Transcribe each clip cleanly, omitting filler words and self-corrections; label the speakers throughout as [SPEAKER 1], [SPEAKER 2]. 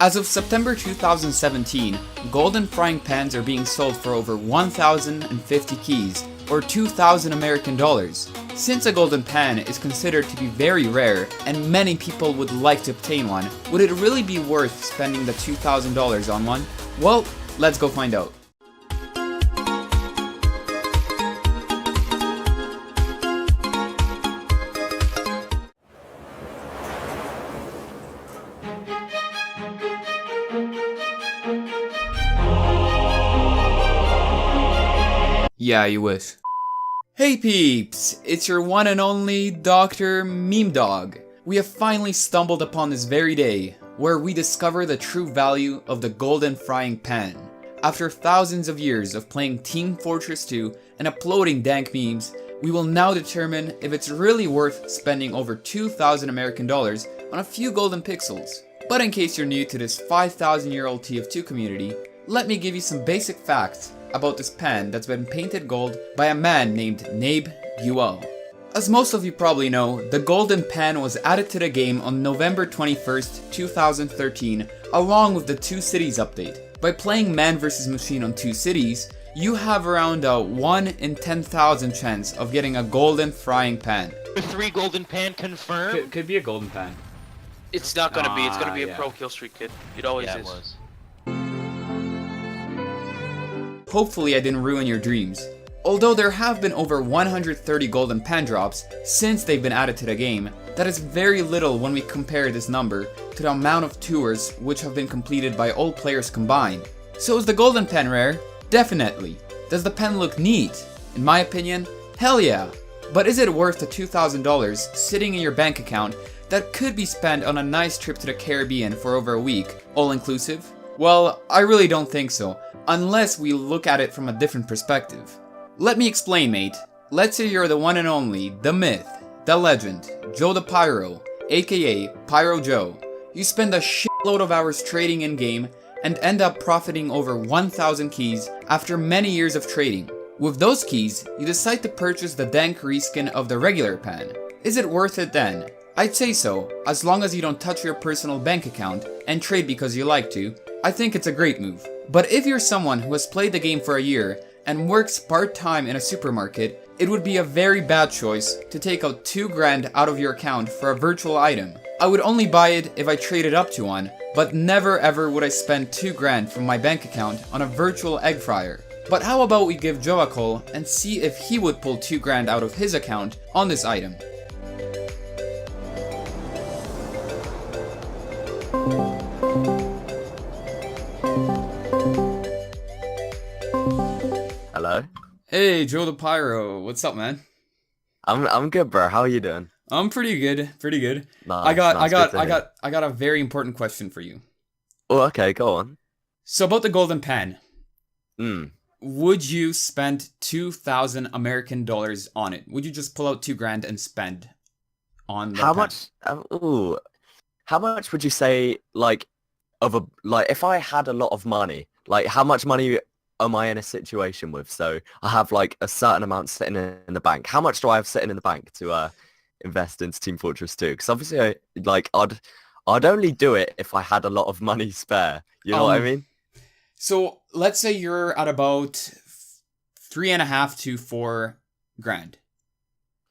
[SPEAKER 1] As of September 2017, golden frying pans are being sold for over 1,050 keys, or 2,000 American dollars. Since a golden pan is considered to be very rare, and many people would like to obtain one, would it really be worth spending the $2,000 on one? Well, let's go find out. Yeah, you wish. Hey peeps, it's your one and only Dr. Meme Dog. We have finally stumbled upon this very day, where we discover the true value of the golden frying pan. After thousands of years of playing Team Fortress 2 and uploading dank memes, we will now determine if it's really worth spending over 2,000 American dollars on a few golden pixels. But in case you're new to this 5,000-year-old TF2 community, let me give you some basic facts about this pan that's been painted gold by a man named Nabe Buell. As most of you probably know, the golden pan was added to the game on November 21st, 2013, along with the Two Cities update. By playing Man vs Machine on Two Cities, you have around a 1 in 10,000 chance of getting a golden frying pan.
[SPEAKER 2] 3 golden pan confirmed?
[SPEAKER 1] Could be a golden pan.
[SPEAKER 3] It's not gonna be, it's gonna be a pro kill streak kid. It always is.
[SPEAKER 2] It was.
[SPEAKER 1] Hopefully I didn't ruin your dreams. Although there have been over 130 golden pan drops since they've been added to the game, that is very little when we compare this number to the amount of tours which have been completed by all players combined. So is the golden pen rare? Definitely. Does the pen look neat? In my opinion, hell yeah. But is it worth the $2,000 sitting in your bank account that could be spent on a nice trip to the Caribbean for over a week, all inclusive? Well, I really don't think so, unless we look at it from a different perspective. Let me explain, mate. Let's say you're the one and only, the myth, the legend, Joe the Pyro, aka Pyro Joe. You spend a shitload of hours trading in-game and end up profiting over 1,000 keys after many years of trading. With those keys, you decide to purchase the dank reskin of the regular pan. Is it worth it then? I'd say so, as long as you don't touch your personal bank account and trade because you like to. I think it's a great move. But if you're someone who has played the game for a year and works part-time in a supermarket, it would be a very bad choice to take out $2,000 out of your account for a virtual item. I would only buy it if I traded up to one, but never ever would I spend $2,000 from my bank account on a virtual egg fryer. But how about we give Joe a call and see if he would pull $2,000 out of his account on this item.
[SPEAKER 4] Hello?
[SPEAKER 1] Hey, Joe the Pyro, what's up, man?
[SPEAKER 4] I'm good, bro. How are you doing?
[SPEAKER 1] I'm pretty good, pretty good.
[SPEAKER 4] Nice,
[SPEAKER 1] I got a very important question for you.
[SPEAKER 4] Oh, okay, go on.
[SPEAKER 1] So about the golden pan,
[SPEAKER 4] Hmm.
[SPEAKER 1] would you spend 2,000 American dollars on it? Would you just pull out $2,000 and spend on the
[SPEAKER 4] How
[SPEAKER 1] pan?
[SPEAKER 4] much? Ooh, how much would you say, like, if I had a lot of money, like, how much money am I in a situation with? So I have like a certain amount sitting in the bank. How much do I have sitting in the bank to invest into Team Fortress 2? Because obviously, I'd only do it if I had a lot of money spare. You know what I mean?
[SPEAKER 1] So let's say you're at about 3.5 to 4 grand,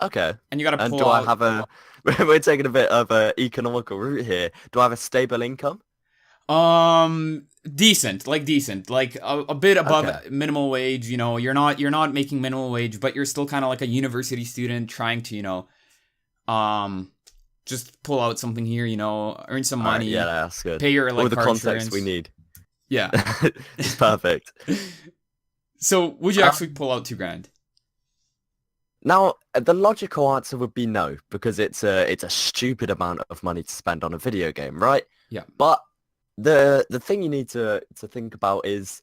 [SPEAKER 4] Okay.
[SPEAKER 1] and you gotta
[SPEAKER 4] And
[SPEAKER 1] pull
[SPEAKER 4] do I
[SPEAKER 1] out.
[SPEAKER 4] have a? We're taking a bit of a economical route here. Do I have a stable income?
[SPEAKER 1] Decent, like a bit above
[SPEAKER 4] Okay.
[SPEAKER 1] minimum wage. You know, you're not making minimum wage, but you're still kind of like a university student trying to, just pull out something here, earn some money,
[SPEAKER 4] Yeah, that's good.
[SPEAKER 1] pay your
[SPEAKER 4] All the
[SPEAKER 1] car
[SPEAKER 4] context
[SPEAKER 1] insurance.
[SPEAKER 4] we need.
[SPEAKER 1] Yeah.
[SPEAKER 4] It's perfect.
[SPEAKER 1] So would you actually pull out $2,000?
[SPEAKER 4] Now, the logical answer would be no, because it's a stupid amount of money to spend on a video game, right?
[SPEAKER 1] Yeah.
[SPEAKER 4] But the thing you need to think about is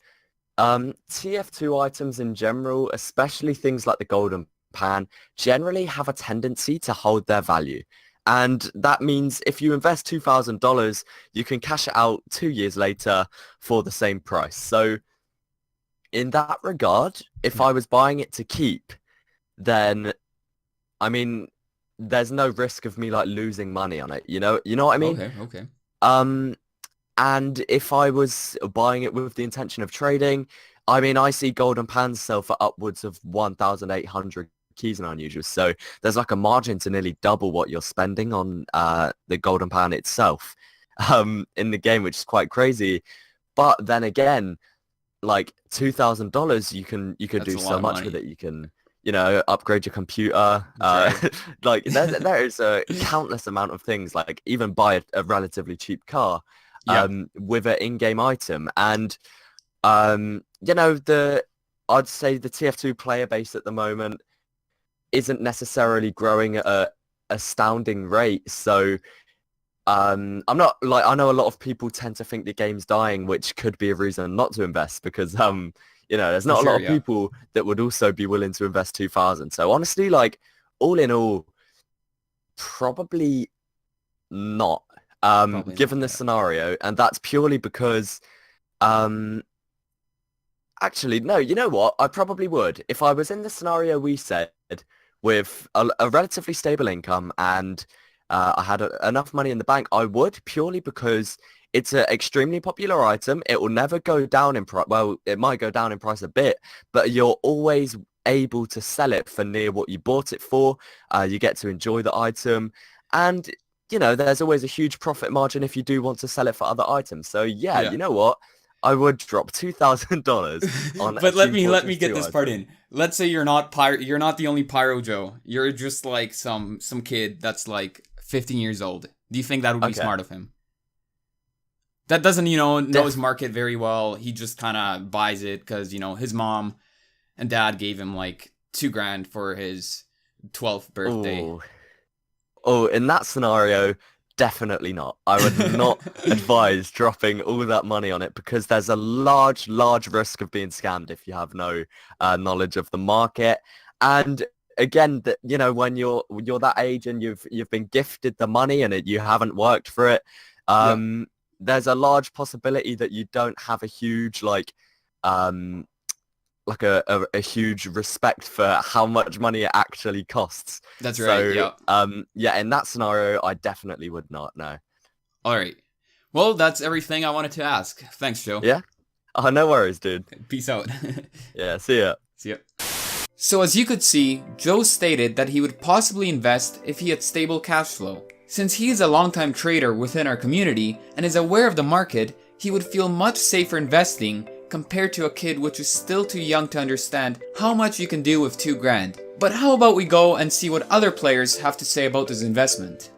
[SPEAKER 4] TF2 items in general, especially things like the golden pan, generally have a tendency to hold their value. And that means if you invest $2,000, you can cash it out 2 years later for the same price. So in that regard, if I was buying it to keep, then, I mean, there's no risk of me like losing money on it. You know what I mean?
[SPEAKER 1] Okay.
[SPEAKER 4] And if I was buying it with the intention of trading, I mean, I see golden pans sell for upwards of 1,800 keys and unusual. So there's like a margin to nearly double what you're spending on the golden pan itself in the game, which is quite crazy. But then again, like $2,000, you could do so much with it. You can, you know, upgrade your computer. Like there is a countless amount of things. Like even buy a relatively cheap car with an in-game item. And you know, I'd say the TF2 player base at the moment isn't necessarily growing at a astounding rate. So I'm not like, I know a lot of people tend to think the game's dying, which could be a reason not to invest because you know, there's not a lot of people that would also be willing to invest 2,000. So honestly, like all in all, probably not, given the scenario. And that's purely because actually, no, you know what? I probably would. If I was in the scenario we said with a relatively stable income and I had enough money in the bank, I would, purely because it's an extremely popular item. It will never go down in price. Well, it might go down in price a bit, but you're always able to sell it for near what you bought it for. You get to enjoy the item. And, you know, there's always a huge profit margin if you do want to sell it for other items. So, yeah. You know what? I would drop $2,000 on.
[SPEAKER 1] But let me get this part in. Let's say you're not the only Pyro Joe. You're just like some kid that's like 15 years old. Do you think that would be smart of him? That doesn't, you know his market very well. He just kind of buys it because, you know, his mom and dad gave him like $2,000 for his 12th birthday. Oh, in that scenario, definitely not. I would not advise dropping all that money on it because there's a large risk of being scammed if you have no knowledge of the market. And again, you know, when you're that age and you've been gifted the money and you haven't worked for it, there's a large possibility that you don't have a huge like a huge respect for how much money it actually costs. That's right. Yeah, in that scenario, I definitely would not. No. All right. Well, that's everything I wanted to ask. Thanks, Joe. Yeah. Oh, no worries, dude. Peace out. Yeah. See ya. See ya. So as you could see, Joe stated that he would possibly invest if he had stable cash flow. Since he is a longtime trader within our community and is aware of the market, he would feel much safer investing compared to a kid which is still too young to understand how much you can do with $2,000. But how about we go and see what other players have to say about this investment?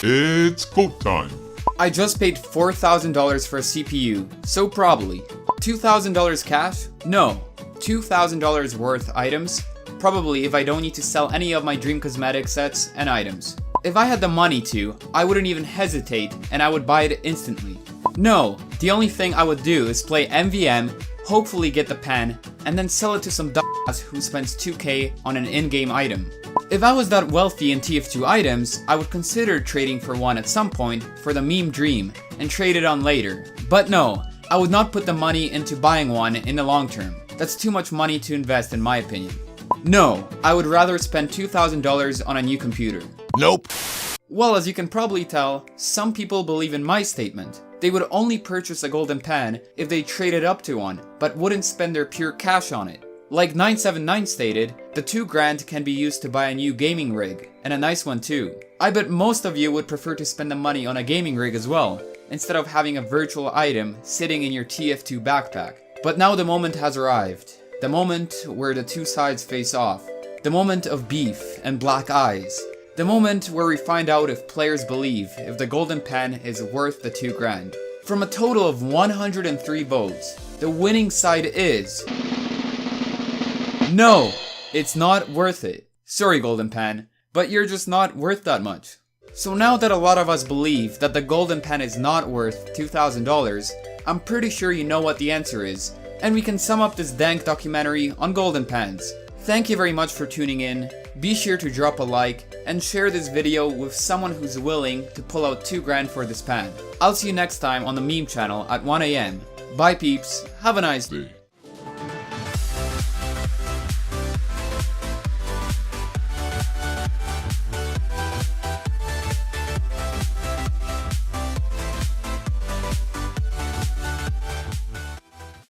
[SPEAKER 1] It's quote time. I just paid $4,000 for a CPU, so probably. $2,000 cash? No. $2,000 worth items? Probably if I don't need to sell any of my Dream Cosmetic sets and items. If I had the money to, I wouldn't even hesitate and I would buy it instantly. No, the only thing I would do is play MVM, hopefully get the pan, and then sell it to some dumbass who spends $2,000 on an in-game item. If I was that wealthy in TF2 items, I would consider trading for one at some point for the meme dream and trade it on later. But no, I would not put the money into buying one in the long term. That's too much money to invest in my opinion. No, I would rather spend $2,000 on a new computer. Nope. Well, as you can probably tell, some people believe in my statement. They would only purchase a golden pan if they traded up to one, but wouldn't spend their pure cash on it. Like 979 stated, the $2,000 can be used to buy a new gaming rig, and a nice one too. I bet most of you would prefer to spend the money on a gaming rig as well, instead of having a virtual item sitting in your TF2 backpack. But now the moment has arrived. The moment where the two sides face off. The moment of beef and black eyes. The moment where we find out if players believe if the golden pan is worth the $2,000. From a total of 103 votes, the winning side is... No, it's not worth it. Sorry golden pan, but you're just not worth that much. So now that a lot of us believe that the golden pan is not worth $2,000, I'm pretty sure you know what the answer is, and we can sum up this dank documentary on golden pans. Thank you very much for tuning in. Be sure to drop a like and share this video with someone who's willing to pull out $2,000 for this pan. I'll see you next time on the meme channel at 1 AM. Bye peeps, have a nice day.